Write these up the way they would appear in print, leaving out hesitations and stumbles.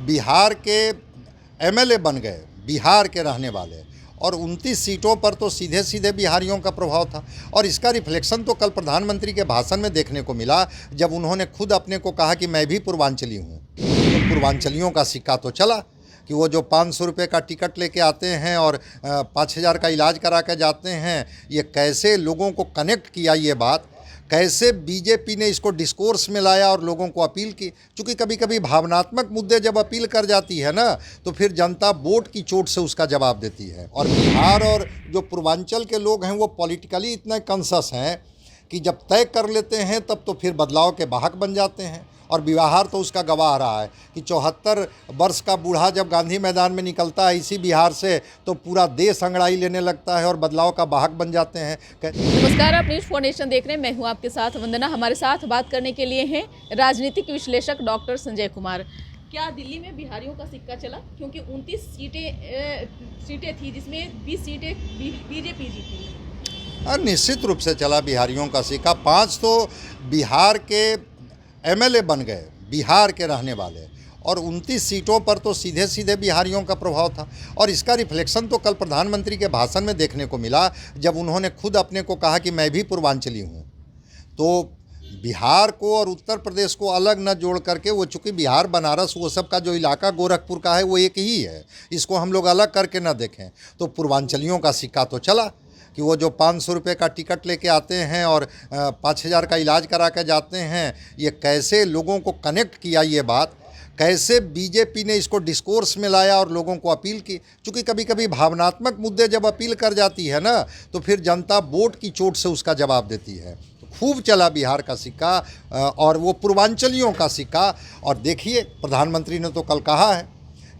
बिहार के एमएलए बन गए, बिहार के रहने वाले, और 29 सीटों पर तो सीधे सीधे बिहारियों का प्रभाव था। और इसका रिफ्लेक्शन तो कल प्रधानमंत्री के भाषण में देखने को मिला, जब उन्होंने खुद अपने को कहा कि मैं भी पूर्वांचली हूँ। तो पूर्वांचलियों का सिक्का तो चला कि वो जो 500 रुपये का टिकट लेके आते हैं और 5,000 का इलाज करा के जाते हैं, ये कैसे लोगों को कनेक्ट किया ये बात, कैसे बीजेपी ने इसको डिस्कोर्स में लाया और लोगों को अपील की। चूँकि कभी कभी भावनात्मक मुद्दे जब अपील कर जाती है ना, तो फिर जनता वोट की चोट से उसका जवाब देती है। और बिहार और जो पूर्वांचल के लोग हैं वो पॉलिटिकली इतने कॉन्शस हैं कि जब तय कर लेते हैं तब तो फिर बदलाव के वाहक बन जाते हैं। और बिहार तो उसका गवाह रहा है कि 74 वर्ष का बूढ़ा जब गांधी मैदान में निकलता है इसी बिहार से, तो पूरा देश अंगड़ाई लेने लगता है और बदलाव का वाहक बन जाते हैं। नमस्कार, आप न्यूज़ 4 नेशन देख रहे हैं। मैं हूं आपके साथ वंदना। हमारे साथ बात करने के लिए हैं राजनीतिक विश्लेषक डॉक्टर संजय कुमार। क्या दिल्ली में बिहारियों का सिक्का चला? क्योंकि 29 सीटें थी, जिसमें 20 सीटें बीजेपी जीती। निश्चित रूप से चला बिहारियों का सिक्का। 5 तो बिहार के एमएलए बन गए, बिहार के रहने वाले, और 29 सीटों पर तो सीधे सीधे बिहारियों का प्रभाव था। और इसका रिफ्लेक्शन तो कल प्रधानमंत्री के भाषण में देखने को मिला, जब उन्होंने खुद अपने को कहा कि मैं भी पूर्वांचली हूँ। तो बिहार को और उत्तर प्रदेश को अलग न जोड़ करके, वो चूँकि बिहार, बनारस, वो सब का जो इलाका गोरखपुर का है वो एक ही है, इसको हम लोग अलग करके न देखें। तो पूर्वांचलियों का सिक्का तो चला कि वो जो 500 रुपये का टिकट लेके आते हैं और 5,000 का इलाज करा के जाते हैं, ये कैसे लोगों को कनेक्ट किया ये बात, कैसे बीजेपी ने इसको डिस्कोर्स में लाया और लोगों को अपील की। चूँकि कभी कभी भावनात्मक मुद्दे जब अपील कर जाती है ना, तो फिर जनता वोट की चोट से उसका जवाब देती है। तो खूब चला बिहार का सिक्का और वो पूर्वांचलियों का सिक्का। और देखिए, प्रधानमंत्री ने तो कल कहा है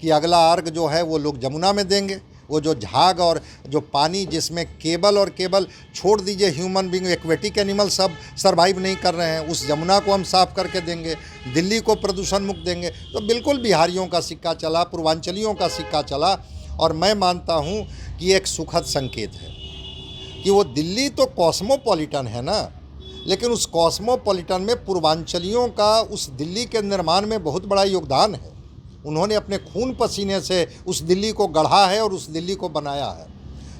कि अगला अर्घ जो है वो लोग जमुना में देंगे। वो जो झाग और जो पानी जिसमें केबल छोड़ दीजिए, ह्यूमन बींग, एक्वेटिक एनिमल सब सर्वाइव नहीं कर रहे हैं, उस जमुना को हम साफ़ करके देंगे, दिल्ली को प्रदूषण मुक्त देंगे। तो बिल्कुल बिहारियों का सिक्का चला, पूर्वांचलियों का सिक्का चला। और मैं मानता हूँ कि एक सुखद संकेत है कि वो दिल्ली तो कॉस्मोपॉलिटन है ना, लेकिन उस कॉस्मोपॉलिटन में पूर्वांचलियों का उस दिल्ली के निर्माण में बहुत बड़ा योगदान है। उन्होंने अपने खून पसीने से उस दिल्ली को गढ़ा है और उस दिल्ली को बनाया है।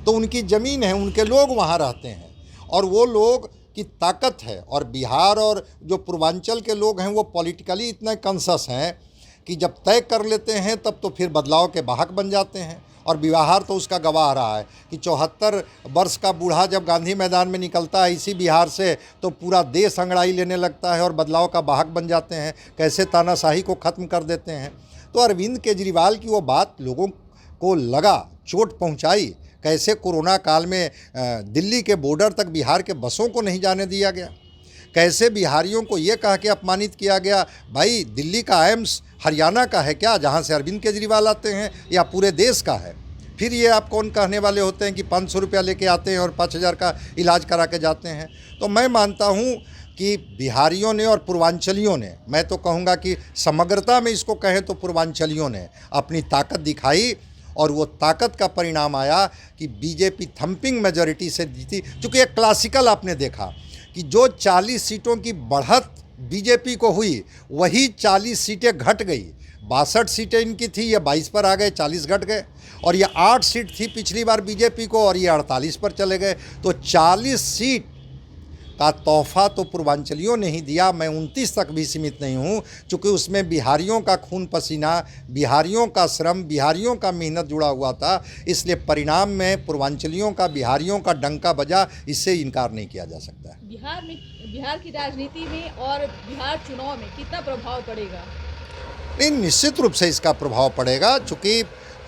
तो उनकी ज़मीन है, उनके लोग वहाँ रहते हैं, और वो लोग की ताकत है। और बिहार और जो पूर्वांचल के लोग हैं वो पॉलिटिकली इतने कॉन्शस हैं कि जब तय कर लेते हैं तब तो फिर बदलाव के वाहक बन जाते हैं। और बिहार तो उसका गवाह रहा है कि 74 वर्ष का बूढ़ा जब गांधी मैदान में निकलता है इसी बिहार से, तो पूरा देश अंगड़ाई लेने लगता है और बदलाव का वाहक बन जाते हैं। कैसे तानाशाही को ख़त्म कर देते हैं। तो अरविंद केजरीवाल की वो बात लोगों को लगा, चोट पहुंचाई। कैसे कोरोना काल में दिल्ली के बॉर्डर तक बिहार के बसों को नहीं जाने दिया गया, कैसे बिहारियों को ये कह के अपमानित किया गया, भाई दिल्ली का एम्स हरियाणा का है क्या, जहाँ से अरविंद केजरीवाल आते हैं, या पूरे देश का है। फिर ये आप कौन कहने वाले होते हैं कि 500 रुपया लेके आते हैं और 5,000 का इलाज करा के जाते हैं। तो मैं मानता हूँ कि बिहारियों ने और पूर्वांचलियों ने, मैं तो कहूँगा कि समग्रता में इसको कहें तो पूर्वांचलियों ने अपनी ताकत दिखाई। और वो ताकत का परिणाम आया कि बीजेपी थम्पिंग मेजॉरिटी से जीती। चूँकि एक क्लासिकल आपने देखा कि जो 40 सीटों की बढ़त बीजेपी को हुई, वही 40 सीटें घट गई। 62 सीटें इनकी थी, ये 22 पर आ गए, 40 घट गए। और ये 8 सीट थी पिछली बार बीजेपी को, और ये 48 पर चले गए। तो 40 सीट का तोहफा तो पूर्वांचलियों ने ही दिया। मैं 29 तक भी सीमित नहीं हूँ, चूँकि उसमें बिहारियों का खून पसीना, बिहारियों का श्रम, बिहारियों का मेहनत जुड़ा हुआ था। इसलिए परिणाम में पूर्वांचलियों का, बिहारियों का डंका बजा, इससे इनकार नहीं किया जा सकता है। बिहार की राजनीति में और बिहार चुनाव में कितना प्रभाव पड़ेगा? नहीं, निश्चित रूप से इसका प्रभाव पड़ेगा। चूँकि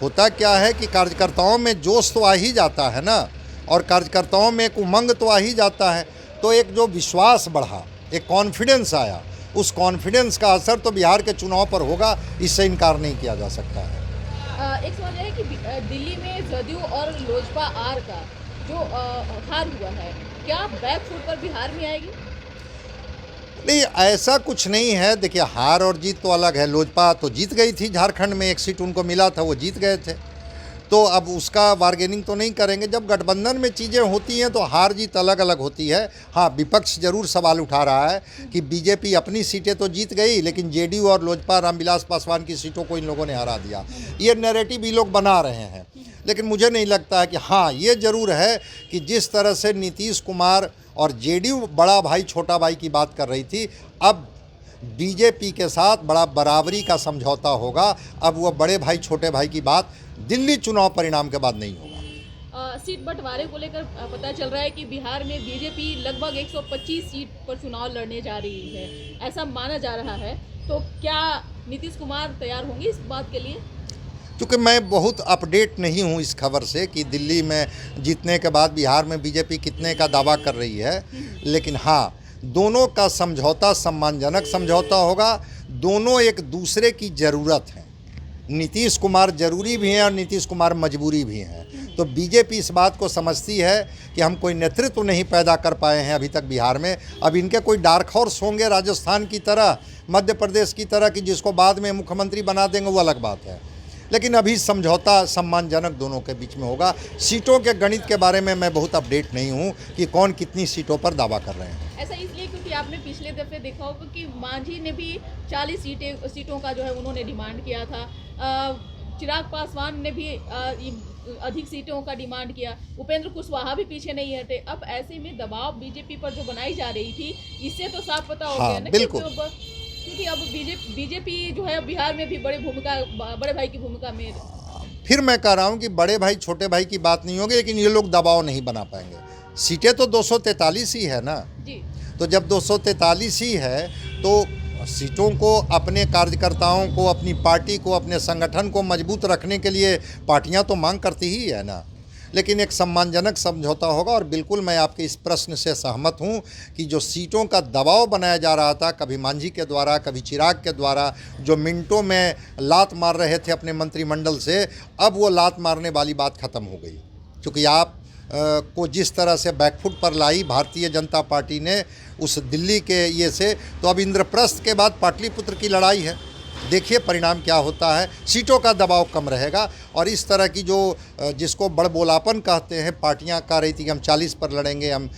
होता क्या है कि कार्यकर्ताओं में जोश तो आ ही जाता है ना, और कार्यकर्ताओं में एक उमंग तो आ ही जाता है। तो एक जो विश्वास बढ़ा, एक कॉन्फिडेंस आया, उस कॉन्फिडेंस का असर तो बिहार के चुनाव पर होगा, इससे इनकार नहीं किया जा सकता है। एक सवाल है कि दिल्ली में जदयू और लोजपा आर का जो हार हुआ है, क्या बैक फुट पर बिहार में आएगी? नहीं, ऐसा कुछ नहीं है। देखिए, हार और जीत तो अलग है। लोजपा तो जीत गई थी झारखंड में, एक सीट उनको मिला था, वो जीत गए थे। तो अब उसका बार्गेनिंग तो नहीं करेंगे। जब गठबंधन में चीज़ें होती हैं तो हार जीत अलग अलग होती है। हाँ, विपक्ष जरूर सवाल उठा रहा है कि बीजेपी अपनी सीटें तो जीत गई, लेकिन जेडीयू और लोजपा रामविलास पासवान की सीटों को इन लोगों ने हरा दिया। ये नैरेटिव ये लोग बना रहे हैं, लेकिन मुझे नहीं लगता है कि हाँ, ये ज़रूर है कि जिस तरह से नीतीश कुमार और जेडीयू बड़ा भाई छोटा भाई की बात कर रही थी, अब बीजेपी के साथ बड़ा बराबरी का समझौता होगा। अब वो बड़े भाई छोटे भाई की बात दिल्ली चुनाव परिणाम के बाद नहीं होगा। सीट बंटवारे को लेकर पता चल रहा है कि बिहार में बीजेपी लगभग 125 सीट पर चुनाव लड़ने जा रही है, ऐसा माना जा रहा है। तो क्या नीतीश कुमार तैयार होंगे इस बात के लिए? क्योंकि मैं बहुत अपडेट नहीं हूँ इस खबर से कि दिल्ली में जीतने के बाद बिहार में बीजेपी कितने का दावा कर रही है, लेकिन हाँ, दोनों का समझौता सम्मानजनक समझौता होगा। दोनों एक दूसरे की ज़रूरत है। नीतीश कुमार जरूरी भी हैं और नीतीश कुमार मजबूरी भी हैं। तो बीजेपी इस बात को समझती है कि हम कोई नेतृत्व नहीं पैदा कर पाए हैं अभी तक बिहार में। अब इनके कोई डार्क हॉर्स होंगे राजस्थान की तरह, मध्य प्रदेश की तरह, कि जिसको बाद में मुख्यमंत्री बना देंगे, वो अलग बात है। लेकिन अभी समझौता सम्मानजनक दोनों के बीच में होगा। सीटों के गणित के बारे में मैं बहुत अपडेट नहीं हूँ कि कौन कितनी सीटों पर दावा कर रहे हैं। ऐसा इसलिए क्योंकि आपने पिछले दफे देखा होगा कि मांझी ने भी 40 सीटों का जो है उन्होंने डिमांड किया था। चिराग पासवान ने भी अधिक सीटों का डिमांड किया। उपेंद्र कुशवाहा भी पीछे नहीं हटे। अब ऐसे में दबाव बीजेपी पर जो बनाई जा रही थी, इससे तो साफ पता हो गया ना बिल्कुल। क्योंकि अब बीजेपी जो है बिहार में भी बड़े भाई की भूमिका में। फिर मैं कह रहा हूँ कि बड़े भाई छोटे भाई की बात नहीं होगी, लेकिन ये लोग दबाव नहीं बना पाएंगे। सीटें तो 243 ही है ना जी। तो जब 243 ही है तो सीटों को, अपने कार्यकर्ताओं को, अपनी पार्टी को, अपने संगठन को मजबूत रखने के लिए पार्टियां तो मांग करती ही है ना। लेकिन एक सम्मानजनक समझौता होगा। और बिल्कुल मैं आपके इस प्रश्न से सहमत हूं कि जो सीटों का दबाव बनाया जा रहा था, कभी मांझी के द्वारा, कभी चिराग के द्वारा, जो मिनटों में लात मार रहे थे अपने मंत्रिमंडल से, अब वो लात मारने वाली बात ख़त्म हो गई। क्योंकि आप को जिस तरह से बैकफुट पर लाई भारतीय जनता पार्टी ने उस दिल्ली के ये से, तो अब इंद्रप्रस्थ के बाद पाटलिपुत्र की लड़ाई है। देखिए परिणाम क्या होता है। सीटों का दबाव कम रहेगा और इस तरह की जो जिसको बड़बोलापन कहते हैं, पार्टियां कह रही थी कि हम 40 पर लड़ेंगे, हम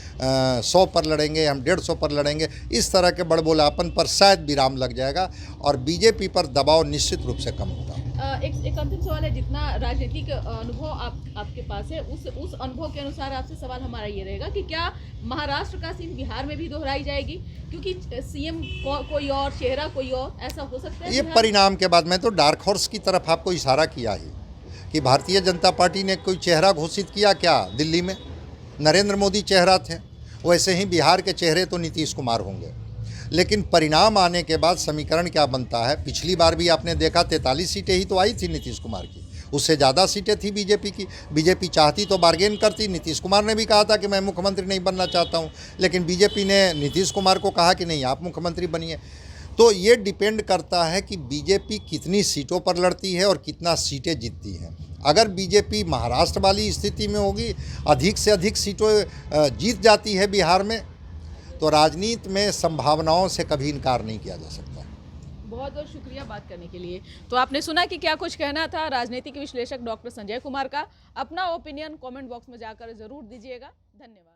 100 पर लड़ेंगे, हम 150 पर लड़ेंगे, इस तरह के बड़बोलापन पर शायद विराम लग जाएगा और बीजेपी पर दबाव निश्चित रूप से कम होगा। एक अंतिम सवाल है। जितना राजनीतिक अनुभव आपके पास है, उस अनुभव के अनुसार आपसे सवाल हमारा ये रहेगा कि क्या महाराष्ट्र का सीन बिहार में भी दोहराई जाएगी? क्योंकि सीएम कोई और, चेहरा कोई और, ऐसा हो सकता है? ये परिणाम के बाद मैं तो डार्क हॉर्स की तरफ आपको इशारा किया ही कि भारतीय जनता पार्टी ने कोई चेहरा घोषित किया क्या? दिल्ली में नरेंद्र मोदी चेहरा थे, वैसे ही बिहार के चेहरे तो नीतीश कुमार होंगे। लेकिन परिणाम आने के बाद समीकरण क्या बनता है? पिछली बार भी आपने देखा 43 सीटें ही तो आई थी नीतीश कुमार की, उससे ज़्यादा सीटें थी बीजेपी की। बीजेपी चाहती तो बार्गेन करती। नीतीश कुमार ने भी कहा था कि मैं मुख्यमंत्री नहीं बनना चाहता हूं, लेकिन बीजेपी ने नीतीश कुमार को कहा कि नहीं, आप मुख्यमंत्री बनिए। तो ये डिपेंड करता है कि बीजेपी कितनी सीटों पर लड़ती है और कितना सीटें जीतती हैं। अगर बीजेपी महाराष्ट्र वाली स्थिति में होगी, अधिक से अधिक सीटें जीत जाती है बिहार में, तो राजनीति में संभावनाओं से कभी इनकार नहीं किया जा सकता। बहुत बहुत शुक्रिया बात करने के लिए। तो आपने सुना कि क्या कुछ कहना था राजनीतिक विश्लेषक डॉक्टर संजय कुमार का। अपना ओपिनियन कमेंट बॉक्स में जाकर जरूर दीजिएगा। धन्यवाद।